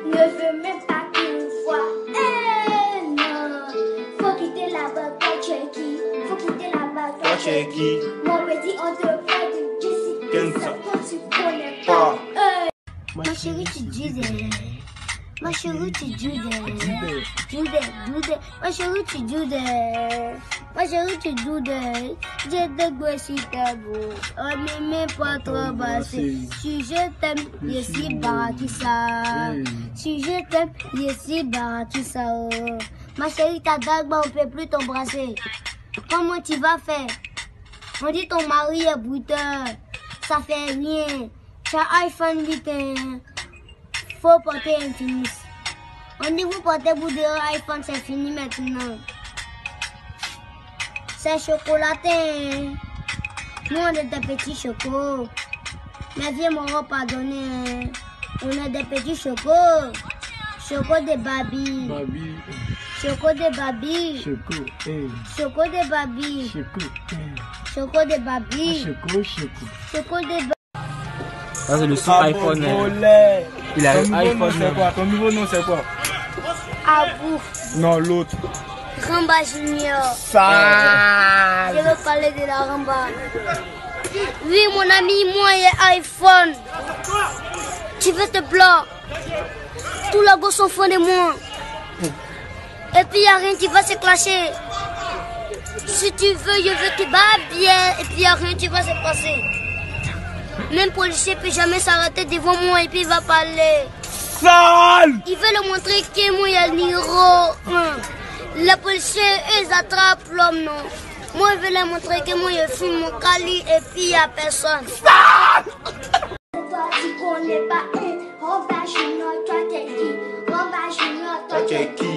Ne veux même pas qu'il voit. Eh non. Faut quitter la bague, toi tu es qui? Faut quitter la bague, toi tu es qui? Mon petit, on te parle de Jessica. Quand tu connais pas. Ma chérie, tu disais. Ma chérie, tu disais. Ma chérie, tu disais. Ma chérie, tu disais. J'ai des gosses si t'es beau. On ne m'aime pas trop bassé. Si je t'aime, je suis baraki ça. Si je t'aime, je suis baraki ça. Ma chérie, ta dague, on peut plus t'embrasser. Comment tu vas faire? On dit ton mari est bouteur. Ça fait rien. Tu as iPhone 8. Faut porter un tennis. On dit vous portez vous de iPhone, c'est fini maintenant. C'est chocolaté. Nous on est des petits chocos. Mes vieux m'auront pardonné. On est des petits chocos. Choco de baby. Choco de baby. Choco de baby. Choco de baby. Choco de baby. Ça c'est le son iPhone. Il a un iPhone. C'est quoi? Ton nouveau nom c'est quoi? Abou. Non, l'autre. Ramba Junior. Sale. Je veux parler de la Ramba. Oui, mon ami, moi j'ai iPhone. Tu veux te plaindre? Tout le gosse au fond de moi. Et puis il n'y a rien qui va se clasher. Si tu veux, je veux te battre bien. Et puis il n'y a rien qui va se passer. Même policier ne peut jamais s'arrêter devant moi et puis il va parler. Sale. Il veut le montrer que moi il y a le numéro 1. Les policiers, ils attrapent l'homme, non. Moi je veux leur montrer que moi je fume mon cali et puis il n'y a personne. Sale. Toi tu connais pas Ramba Junior, toi t'es qui? Ramba Junior, toi t'es qui?